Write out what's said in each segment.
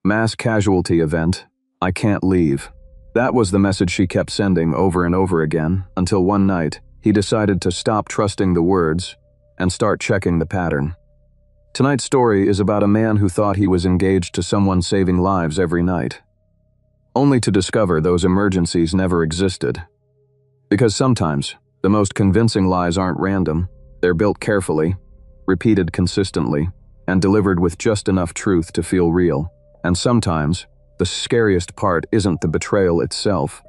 Mass casualty event. I can't leave. That was the message she kept sending over and over again, until one night, he decided to stop trusting the words and start checking the pattern. Tonight's story is about a man who thought he was engaged to someone saving lives every night, only to discover those emergencies never existed. Because sometimes, the most convincing lies aren't random, they're built carefully, repeated consistently, and delivered with just enough truth to feel real. And sometimes, the scariest part isn't the betrayal itself.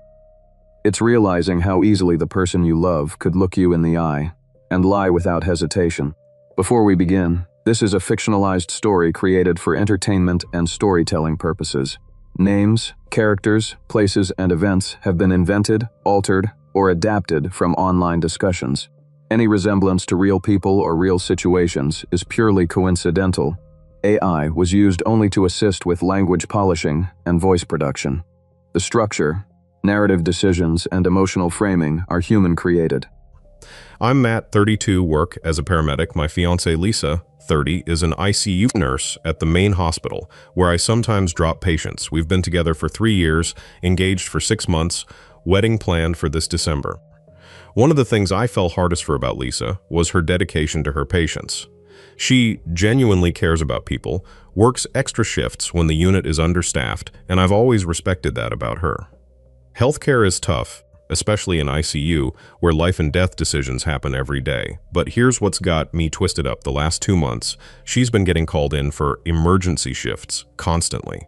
It's realizing how easily the person you love could look you in the eye and lie without hesitation. Before we begin, this is a fictionalized story created for entertainment and storytelling purposes. Names, characters, places, and events have been invented, altered, or adapted from online discussions. Any resemblance to real people or real situations is purely coincidental. AI was used only to assist with language polishing and voice production. The structure, narrative decisions, and emotional framing are human-created. I'm Matt, 32, work as a paramedic. My fiancée Lisa, 30, is an ICU nurse at the main hospital, where I sometimes drop patients. We've been together for 3 years, engaged for 6 months, wedding planned for this December. One of the things I fell hardest for about Lisa was her dedication to her patients. She genuinely cares about people, works extra shifts when the unit is understaffed, and I've always respected that about her. Healthcare is tough, especially in ICU, where life and death decisions happen every day. But here's what's got me twisted up the last 2 months. She's been getting called in for emergency shifts constantly.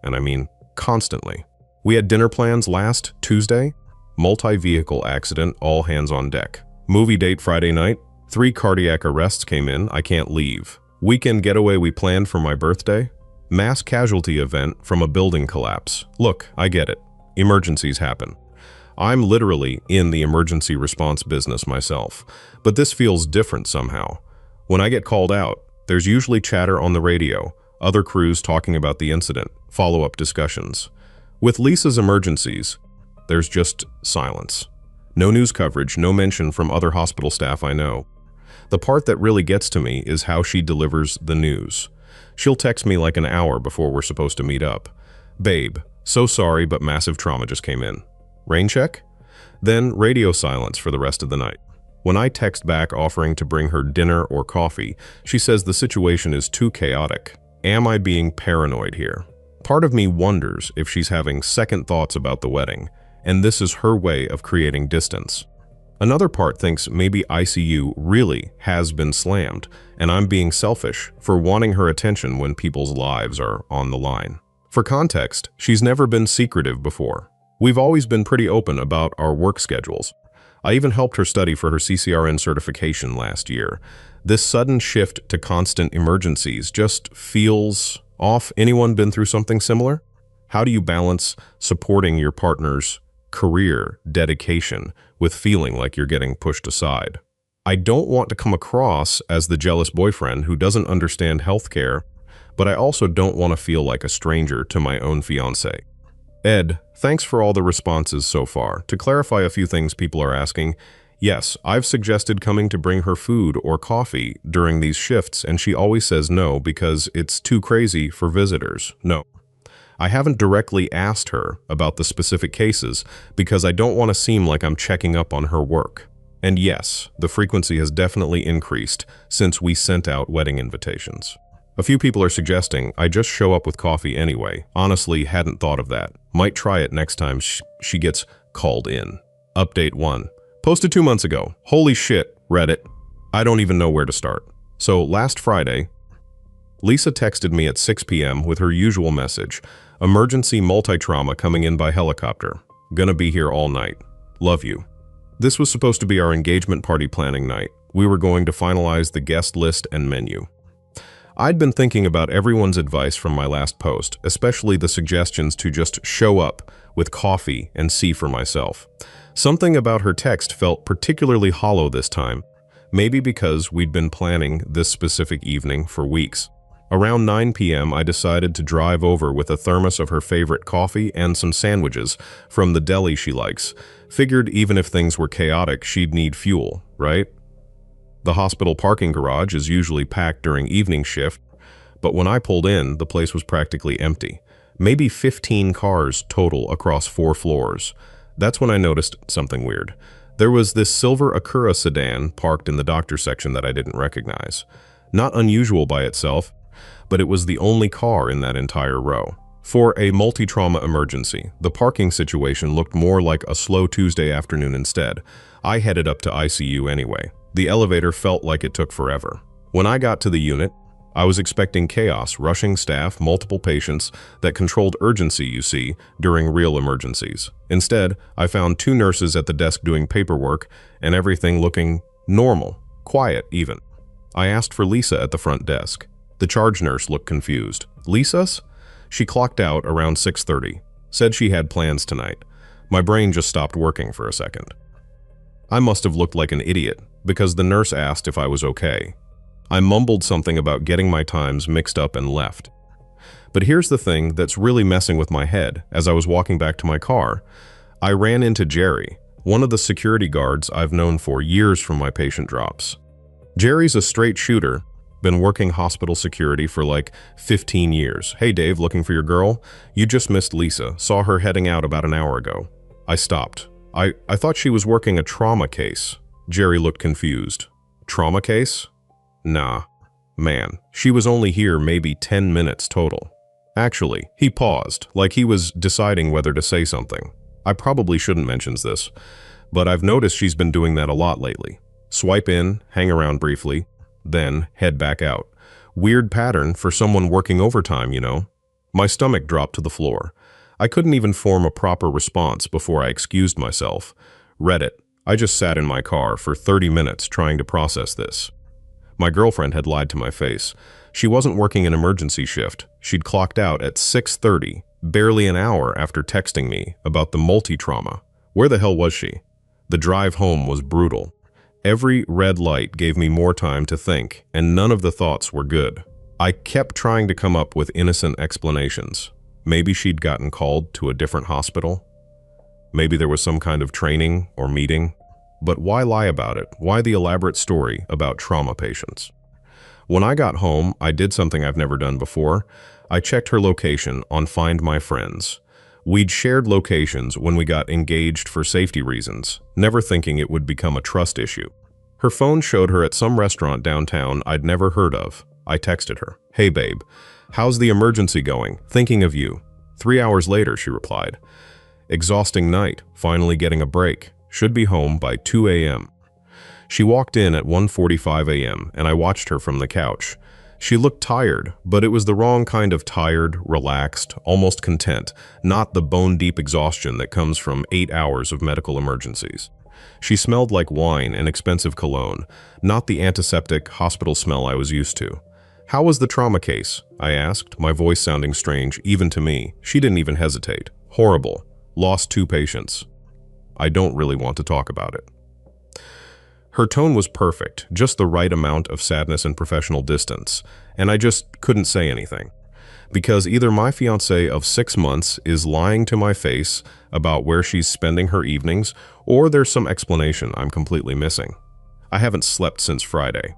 And I mean constantly. We had dinner plans last Tuesday, multi-vehicle accident, all hands on deck. Movie date Friday night, 3 cardiac arrests came in, I can't leave. Weekend getaway we planned for my birthday, mass casualty event from a building collapse. Look, I get it. Emergencies happen. I'm literally in the emergency response business myself, but this feels different somehow. When I get called out, there's usually chatter on the radio, other crews talking about the incident, follow-up discussions. With Lisa's emergencies, there's just silence. No news coverage, no mention from other hospital staff I know. The part that really gets to me is how she delivers the news. She'll text me like an hour before we're supposed to meet up. Babe, so sorry, but massive trauma just came in. Rain check? Then radio silence for the rest of the night. When I text back offering to bring her dinner or coffee, she says the situation is too chaotic. Am I being paranoid here? Part of me wonders if she's having second thoughts about the wedding, and this is her way of creating distance. Another part thinks maybe ICU really has been slammed, and I'm being selfish for wanting her attention when people's lives are on the line. For context, she's never been secretive before. We've always been pretty open about our work schedules. I even helped her study for her CCRN certification last year. This sudden shift to constant emergencies just feels off. Anyone been through something similar? How do you balance supporting your partner's career dedication with feeling like you're getting pushed aside? I don't want to come across as the jealous boyfriend who doesn't understand healthcare, but I also don't want to feel like a stranger to my own fiancé. Ed, thanks for all the responses so far. To clarify a few things people are asking, yes, I've suggested coming to bring her food or coffee during these shifts, and she always says no because it's too crazy for visitors. No. I haven't directly asked her about the specific cases because I don't want to seem like I'm checking up on her work. And yes, the frequency has definitely increased since we sent out wedding invitations. A few people are suggesting I just show up with coffee anyway. Honestly, hadn't thought of that. Might try it next time she gets called in. Update 1. Posted 2 months ago. Holy shit, Reddit. I don't even know where to start. So last Friday, Lisa texted me at 6 p.m. with her usual message. Emergency multi-trauma coming in by helicopter. Gonna be here all night. Love you. This was supposed to be our engagement party planning night. We were going to finalize the guest list and menu. I'd been thinking about everyone's advice from my last post, especially the suggestions to just show up with coffee and see for myself. Something about her text felt particularly hollow this time, maybe because we'd been planning this specific evening for weeks. Around 9 p.m., I decided to drive over with a thermos of her favorite coffee and some sandwiches from the deli she likes. Figured even if things were chaotic, she'd need fuel, right? The hospital parking garage is usually packed during evening shift, but when I pulled in, the place was practically empty. Maybe 15 cars total across 4 floors. That's when I noticed something weird. There was this silver Acura sedan parked in the doctor's section that I didn't recognize. Not unusual by itself, but it was the only car in that entire row. For a multi-trauma emergency, the parking situation looked more like a slow Tuesday afternoon instead. I headed up to ICU anyway. The elevator felt like it took forever. When I got to the unit, I was expecting chaos, rushing staff, multiple patients that controlled urgency, you see, during real emergencies. Instead, I found 2 nurses at the desk doing paperwork and everything looking normal, quiet even. I asked for Lisa at the front desk. The charge nurse looked confused. Lisa's? She clocked out around 6:30, said she had plans tonight. My brain just stopped working for a second. I must have looked like an idiot because the nurse asked if I was okay. I mumbled something about getting my times mixed up and left. But here's the thing that's really messing with my head. As I was walking back to my car, I ran into Jerry, one of the security guards I've known for years from my patient drops. Jerry's a straight shooter, been working hospital security for like 15 years. Hey Dave, looking for your girl? You just missed Lisa. Saw her heading out about an hour ago. I stopped. I thought she was working a trauma case. Jerry looked confused. Trauma case? Nah. Man, she was only here maybe 10 minutes total. Actually, he paused, like he was deciding whether to say something. I probably shouldn't mention this, but I've noticed she's been doing that a lot lately. Swipe in, hang around briefly, then head back out. Weird pattern for someone working overtime, you know? My stomach dropped to the floor. I couldn't even form a proper response before I excused myself. Read it. I just sat in my car for 30 minutes trying to process this. My girlfriend had lied to my face. She wasn't working an emergency shift. She'd clocked out at 6:30, barely an hour after texting me about the multi-trauma. Where the hell was she? The drive home was brutal. Every red light gave me more time to think, and none of the thoughts were good. I kept trying to come up with innocent explanations. Maybe she'd gotten called to a different hospital. Maybe there was some kind of training or meeting. But why lie about it? Why the elaborate story about trauma patients? When I got home, I did something I've never done before. I checked her location on Find My Friends. We'd shared locations when we got engaged for safety reasons, never thinking it would become a trust issue. Her phone showed her at some restaurant downtown I'd never heard of. I texted her, "Hey babe, how's the emergency going? Thinking of you." 3 hours later, she replied, "Exhausting night, finally getting a break. Should be home by 2 a.m. She walked in at 1:45 a.m. and I watched her from the couch. She looked tired, but it was the wrong kind of tired, relaxed, almost content, not the bone-deep exhaustion that comes from 8 hours of medical emergencies. She smelled like wine and expensive cologne, not the antiseptic hospital smell I was used to. "How was the trauma case?" I asked, my voice sounding strange even to me. She didn't even hesitate. "Horrible. Lost 2 patients. I don't really want to talk about it." Her tone was perfect, just the right amount of sadness and professional distance, and I just couldn't say anything. Because either my fiancé of 6 months is lying to my face about where she's spending her evenings, or there's some explanation I'm completely missing. I haven't slept since Friday.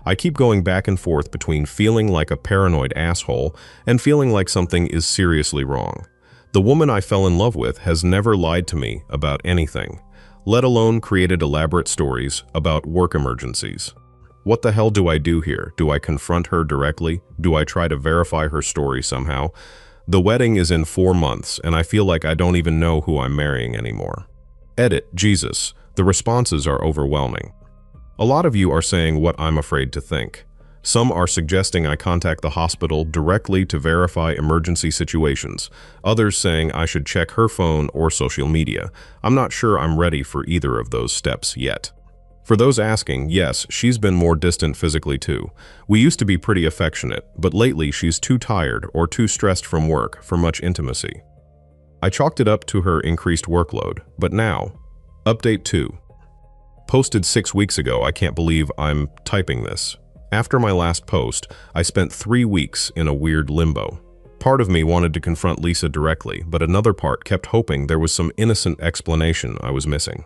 I keep going back and forth between feeling like a paranoid asshole and feeling like something is seriously wrong. The woman I fell in love with has never lied to me about anything, let alone created elaborate stories about work emergencies. What the hell do I do here? Do I confront her directly? Do I try to verify her story somehow? The wedding is in 4 months, and I feel like I don't even know who I'm marrying anymore. Edit, Jesus, the responses are overwhelming. A lot of you are saying what I'm afraid to think. Some are suggesting I contact the hospital directly to verify emergency situations. Others saying I should check her phone or social media. I'm not sure I'm ready for either of those steps yet. For those asking, yes, she's been more distant physically too. We used to be pretty affectionate, but lately she's too tired or too stressed from work for much intimacy. I chalked it up to her increased workload, but now, update 2. Posted 6 weeks ago. I can't believe I'm typing this. After my last post, I spent 3 weeks in a weird limbo. Part of me wanted to confront Lisa directly, but another part kept hoping there was some innocent explanation I was missing.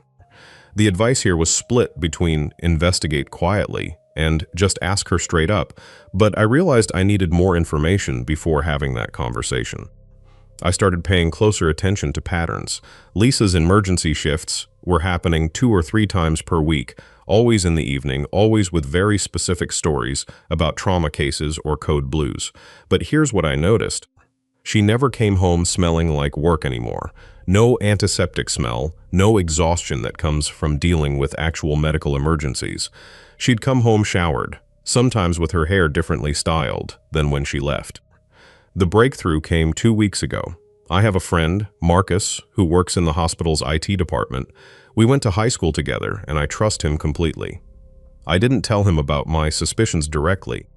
The advice here was split between investigate quietly and just ask her straight up, but I realized I needed more information before having that conversation. I started paying closer attention to patterns. Lisa's emergency shifts were happening 2 or 3 times per week, always in the evening, always with very specific stories about trauma cases or code blues. But here's what I noticed. She never came home smelling like work anymore. No antiseptic smell, no exhaustion that comes from dealing with actual medical emergencies. She'd come home showered, sometimes with her hair differently styled than when she left. The breakthrough came 2 weeks ago. I have a friend, Marcus, who works in the hospital's IT department. We went to high school together, and I trust him completely. I didn't tell him about my suspicions directly,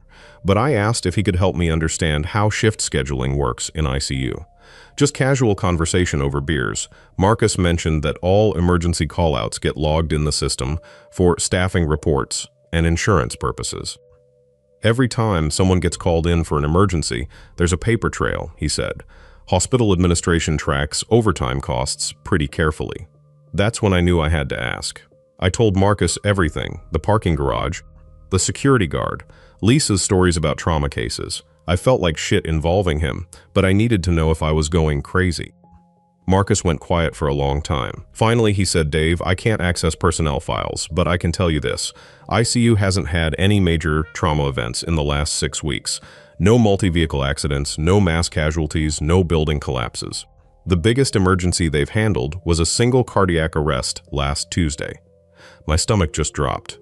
but I asked if he could help me understand how shift scheduling works in ICU. Just casual conversation over beers, Marcus mentioned that all emergency callouts get logged in the system for staffing reports and insurance purposes. Every time someone gets called in for an emergency, there's a paper trail, he said. Hospital administration tracks overtime costs pretty carefully. That's when I knew I had to ask. I told Marcus everything, the parking garage, the security guard, Lisa's stories about trauma cases. I felt like shit involving him, but I needed to know if I was going crazy. Marcus went quiet for a long time. Finally, he said, "Dave, I can't access personnel files, but I can tell you this. ICU hasn't had any major trauma events in the last 6 weeks. No multi-vehicle accidents, no mass casualties, no building collapses. The biggest emergency they've handled was a single cardiac arrest last Tuesday." My stomach just dropped.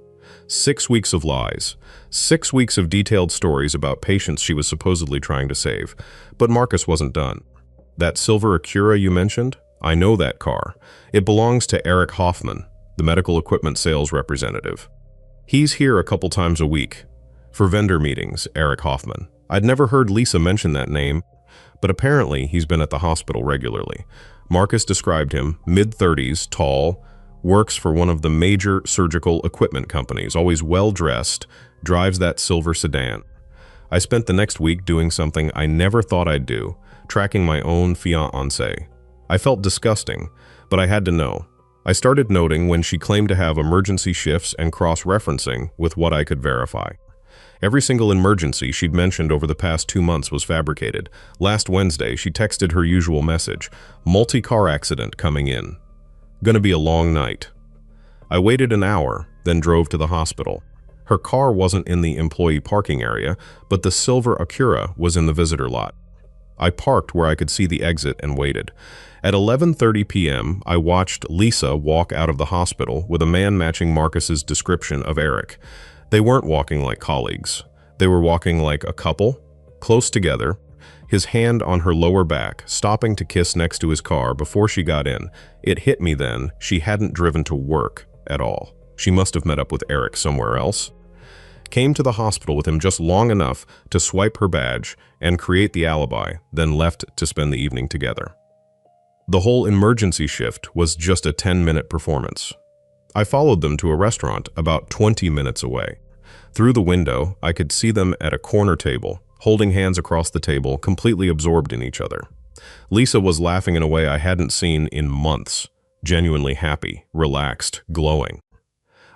6 weeks of lies. 6 weeks of detailed stories about patients she was supposedly trying to save. But Marcus wasn't done. That silver Acura you mentioned? I know that car. It belongs to Eric Hoffman, the medical equipment sales representative. He's here a couple times a week. For vendor meetings, Eric Hoffman. I'd never heard Lisa mention that name, but apparently he's been at the hospital regularly. Marcus described him, mid-30s, tall, works for one of the major surgical equipment companies, always well-dressed, drives that silver sedan. I spent the next week doing something I never thought I'd do, tracking my own fiancée. I felt disgusting, but I had to know. I started noting when she claimed to have emergency shifts and cross-referencing with what I could verify. Every single emergency she'd mentioned over the past 2 months was fabricated. Last Wednesday, she texted her usual message, "Multi-car accident coming in. Gonna be a long night." I waited an hour, then drove to the hospital. Her car wasn't in the employee parking area, but the silver Acura was in the visitor lot. I parked where I could see the exit and waited. At 11:30 p.m., I watched Lisa walk out of the hospital with a man matching Marcus's description of Eric. They weren't walking like colleagues. They were walking like a couple, close together, his hand on her lower back, stopping to kiss next to his car before she got in. It hit me then, she hadn't driven to work at all. She must have met up with Eric somewhere else. Came to the hospital with him just long enough to swipe her badge and create the alibi, then left to spend the evening together. The whole emergency shift was just a 10-minute performance. I followed them to a restaurant about 20 minutes away. Through the window, I could see them at a corner table, holding hands across the table, completely absorbed in each other. Lisa was laughing in a way I hadn't seen in months, genuinely happy, relaxed, glowing.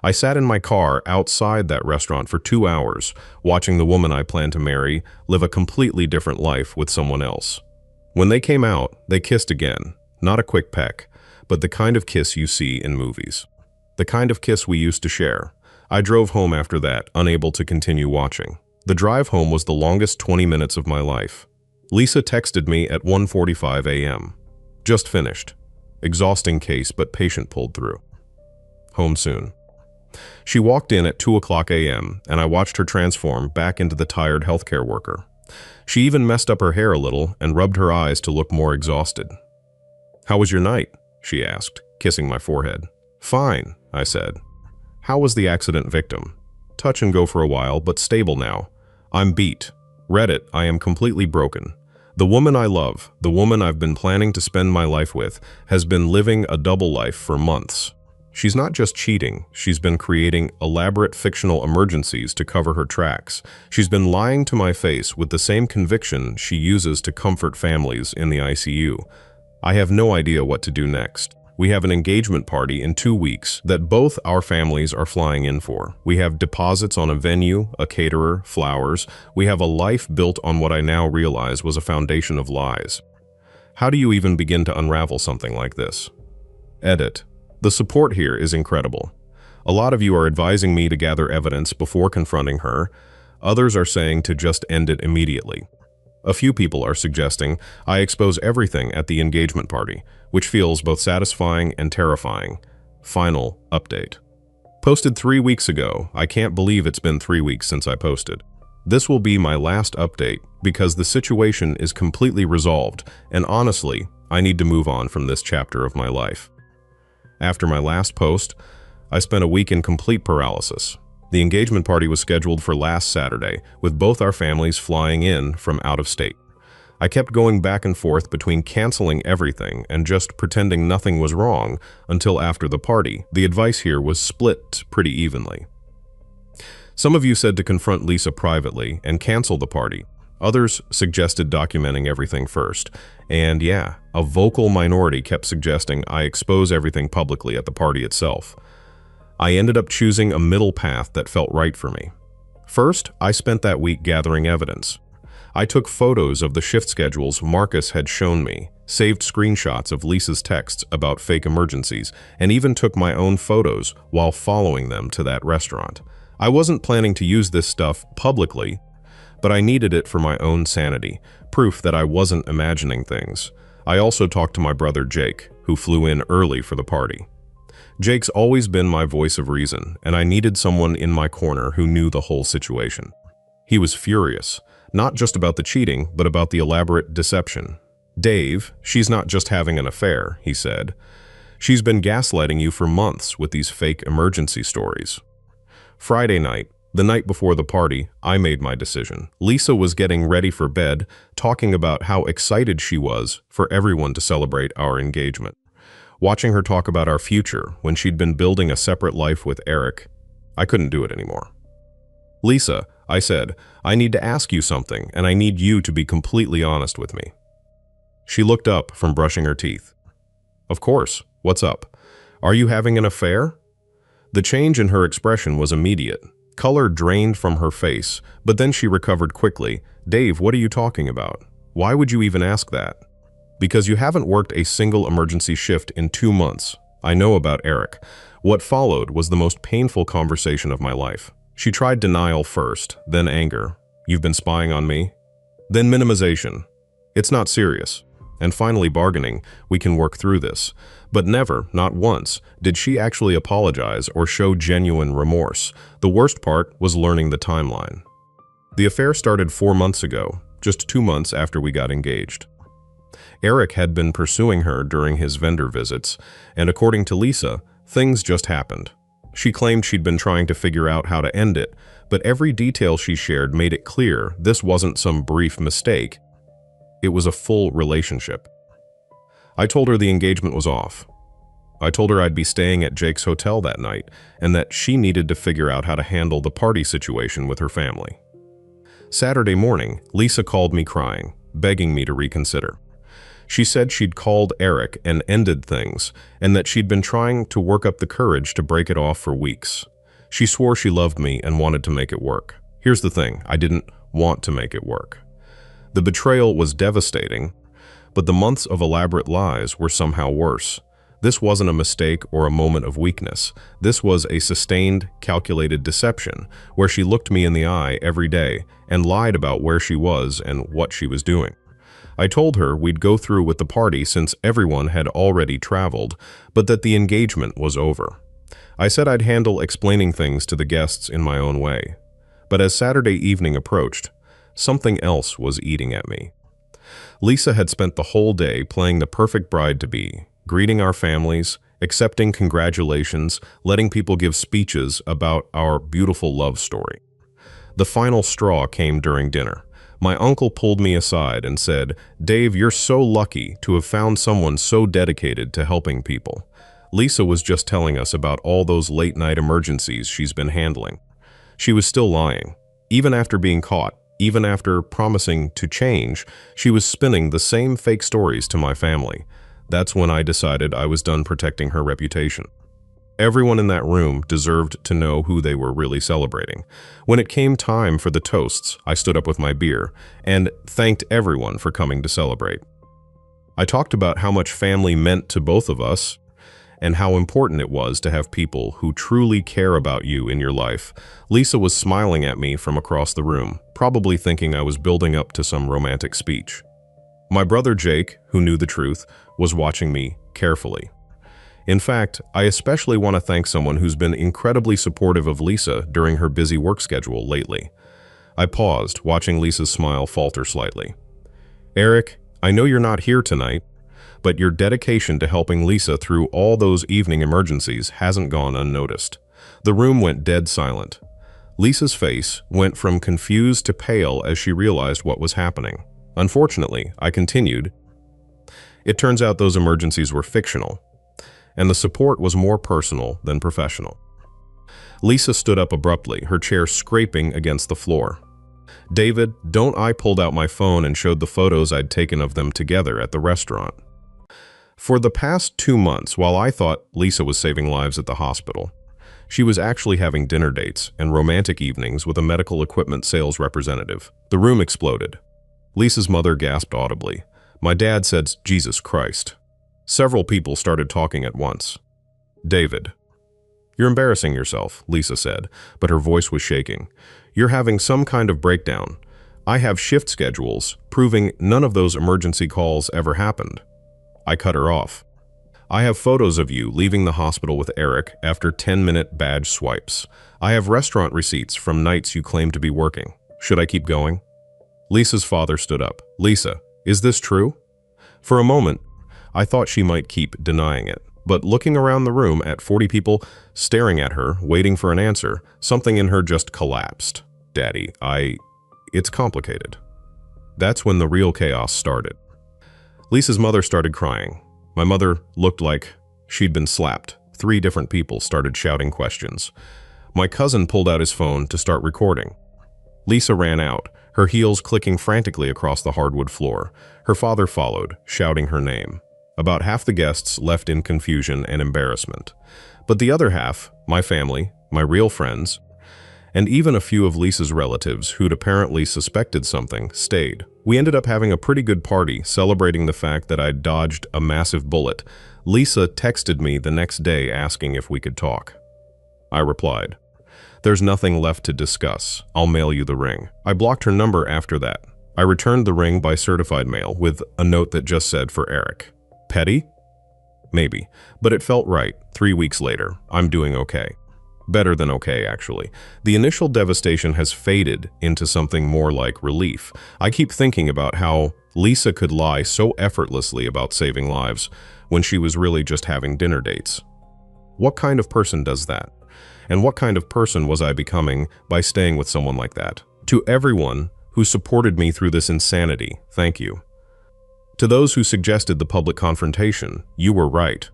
I sat in my car outside that restaurant for 2 hours, watching the woman I planned to marry live a completely different life with someone else. When they came out, they kissed again, not a quick peck, but the kind of kiss you see in movies. The kind of kiss we used to share. I drove home after that, unable to continue watching. The drive home was the longest 20 minutes of my life. Lisa texted me at 1:45 a.m. Just finished. Exhausting case, but patient pulled through. Home soon. She walked in at 2 o'clock a.m., and I watched her transform back into the tired healthcare worker. She even messed up her hair a little and rubbed her eyes to look more exhausted. "How was your night?" she asked, kissing my forehead. "Fine," I said. "How was the accident victim?" "Touch and go for a while, but stable now. I'm beat. Read it, I am completely broken. The woman I love, the woman I've been planning to spend my life with, has been living a double life for months. She's not just cheating, she's been creating elaborate fictional emergencies to cover her tracks. She's been lying to my face with the same conviction she uses to comfort families in the ICU. I have no idea what to do next. We have an engagement party in 2 weeks that both our families are flying in for. We have deposits on a venue, a caterer, flowers. We have a life built on what I now realize was a foundation of lies. How do you even begin to unravel something like this? Edit. The support here is incredible. A lot of you are advising me to gather evidence before confronting her. Others are saying to just end it immediately. A few people are suggesting I expose everything at the engagement party, which feels both satisfying and terrifying. Final update. Posted 3 weeks ago. I can't believe it's been 3 weeks since I posted. This will be my last update because the situation is completely resolved, and honestly, I need to move on from this chapter of my life. After my last post, I spent a week in complete paralysis. The engagement party was scheduled for last Saturday, with both our families flying in from out of state. I kept going back and forth between canceling everything and just pretending nothing was wrong until after the party. The advice here was split pretty evenly. Some of you said to confront Lisa privately and cancel the party. Others suggested documenting everything first. And yeah, a vocal minority kept suggesting I expose everything publicly at the party itself. I ended up choosing a middle path that felt right for me. First, I spent that week gathering evidence. I took photos of the shift schedules Marcus had shown me, saved screenshots of Lisa's texts about fake emergencies, and even took my own photos while following them to that restaurant. I wasn't planning to use this stuff publicly, but I needed it for my own sanity, proof that I wasn't imagining things. I also talked to my brother Jake, who flew in early for the party. Jake's always been my voice of reason, and I needed someone in my corner who knew the whole situation. He was furious, not just about the cheating, but about the elaborate deception. "Dave, she's not just having an affair," he said. "She's been gaslighting you for months with these fake emergency stories." Friday night, the night before the party, I made my decision. Lisa was getting ready for bed, talking about how excited she was for everyone to celebrate our engagement. Watching her talk about our future when she'd been building a separate life with Eric, I couldn't do it anymore. "Lisa," I said, "I need to ask you something, and I need you to be completely honest with me." She looked up from brushing her teeth. "Of course. What's up? Are you having an affair?" The change in her expression was immediate. Color drained from her face, but then she recovered quickly. "Dave, what are you talking about? Why would you even ask that?" "Because you haven't worked a single emergency shift in 2 months. I know about Eric." What followed was the most painful conversation of my life. She tried denial first, then anger. "You've been spying on me?" Then minimization. "It's not serious." And finally bargaining, "We can work through this." But never, not once, did she actually apologize or show genuine remorse. The worst part was learning the timeline. The affair started 4 months ago, just 2 months after we got engaged. Eric had been pursuing her during his vendor visits, and according to Lisa, things just happened. She claimed she'd been trying to figure out how to end it, but every detail she shared made it clear this wasn't some brief mistake. It was a full relationship. I told her the engagement was off. I told her I'd be staying at Jake's hotel that night, and that she needed to figure out how to handle the party situation with her family. Saturday morning, Lisa called me crying, begging me to reconsider. She said she'd called Eric and ended things, and that she'd been trying to work up the courage to break it off for weeks. She swore she loved me and wanted to make it work. Here's the thing, I didn't want to make it work. The betrayal was devastating, but the months of elaborate lies were somehow worse. This wasn't a mistake or a moment of weakness. This was a sustained, calculated deception, where she looked me in the eye every day and lied about where she was and what she was doing. I told her we'd go through with the party since everyone had already traveled, but that the engagement was over. I said I'd handle explaining things to the guests in my own way. But as Saturday evening approached, something else was eating at me. Lisa had spent the whole day playing the perfect bride-to-be, greeting our families, accepting congratulations, letting people give speeches about our beautiful love story. The final straw came during dinner. My uncle pulled me aside and said, "Dave, you're so lucky to have found someone so dedicated to helping people." Lisa was just telling us about all those late-night emergencies she's been handling. She was still lying. Even after being caught, even after promising to change, she was spinning the same fake stories to my family. That's when I decided I was done protecting her reputation. Everyone in that room deserved to know who they were really celebrating. When it came time for the toasts, I stood up with my beer and thanked everyone for coming to celebrate. I talked about how much family meant to both of us and how important it was to have people who truly care about you in your life. Lisa was smiling at me from across the room, probably thinking I was building up to some romantic speech. My brother Jake, who knew the truth, was watching me carefully. In fact, I especially want to thank someone who's been incredibly supportive of Lisa during her busy work schedule lately. I paused, watching Lisa's smile falter slightly. Eric, I know you're not here tonight, but your dedication to helping Lisa through all those evening emergencies hasn't gone unnoticed. The room went dead silent. Lisa's face went from confused to pale as she realized what was happening. Unfortunately, I continued, it turns out those emergencies were fictional, and the support was more personal than professional. Lisa stood up abruptly, her chair scraping against the floor. David, don't I pulled out my phone and showed the photos I'd taken of them together at the restaurant. For the past 2 months, while I thought Lisa was saving lives at the hospital, she was actually having dinner dates and romantic evenings with a medical equipment sales representative. The room exploded. Lisa's mother gasped audibly. My dad said, Jesus Christ. Several people started talking at once. David. You're embarrassing yourself, Lisa said, but her voice was shaking. You're having some kind of breakdown. I have shift schedules, proving none of those emergency calls ever happened. I cut her off. I have photos of you leaving the hospital with Eric after 10-minute badge swipes. I have restaurant receipts from nights you claim to be working. Should I keep going? Lisa's father stood up. Lisa, is this true? For a moment, I thought she might keep denying it. But looking around the room at 40 people staring at her, waiting for an answer, something in her just collapsed. Daddy, it's complicated. That's when the real chaos started. Lisa's mother started crying. My mother looked like she'd been slapped. 3 different people started shouting questions. My cousin pulled out his phone to start recording. Lisa ran out, her heels clicking frantically across the hardwood floor. Her father followed, shouting her name. About half the guests left in confusion and embarrassment. But the other half, my family, my real friends, and even a few of Lisa's relatives who'd apparently suspected something, stayed. We ended up having a pretty good party, celebrating the fact that I'd dodged a massive bullet. Lisa texted me the next day asking if we could talk. I replied, there's nothing left to discuss. I'll mail you the ring. I blocked her number after that. I returned the ring by certified mail with a note that just said for Eric. Petty? Maybe, but it felt right. 3 weeks later, I'm doing okay. Better than okay, actually. The initial devastation has faded into something more like relief. I keep thinking about how Lisa could lie so effortlessly about saving lives when she was really just having dinner dates. What kind of person does that? And what kind of person was I becoming by staying with someone like that? To everyone who supported me through this insanity, thank you. To those who suggested the public confrontation, you were right.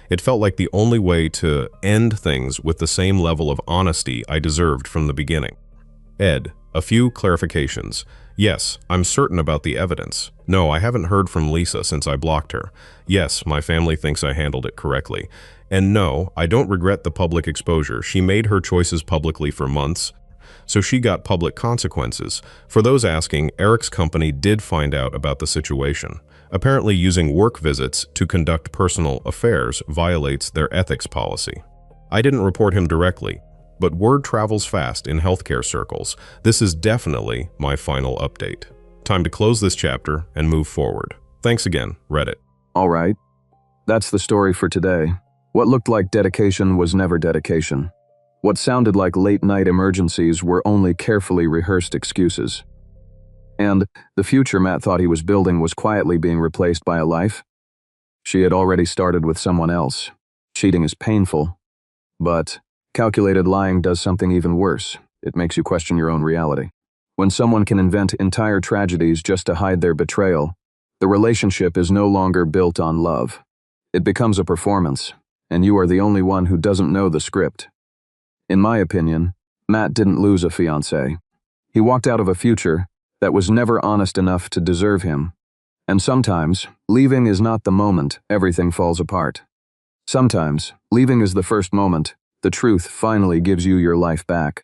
It felt like the only way to end things with the same level of honesty I deserved from the beginning. Ed, a few clarifications. Yes, I'm certain about the evidence. No, I haven't heard from Lisa since I blocked her. Yes, my family thinks I handled it correctly. And no, I don't regret the public exposure. She made her choices publicly for months, so she got public consequences. For those asking, Eric's company did find out about the situation. Apparently using work visits to conduct personal affairs violates their ethics policy. I didn't report him directly, but word travels fast in healthcare circles. This is definitely my final update. Time to close this chapter and move forward. Thanks again, Reddit. All right. That's the story for today. What looked like dedication was never dedication. What sounded like late-night emergencies were only carefully rehearsed excuses. And the future Matt thought he was building was quietly being replaced by a life. She had already started with someone else. Cheating is painful, but calculated lying does something even worse. It makes you question your own reality. When someone can invent entire tragedies just to hide their betrayal, the relationship is no longer built on love. It becomes a performance, and you are the only one who doesn't know the script. In my opinion, Matt didn't lose a fiancée. He walked out of a future that was never honest enough to deserve him. And sometimes, leaving is not the moment everything falls apart. Sometimes, leaving is the first moment the truth finally gives you your life back.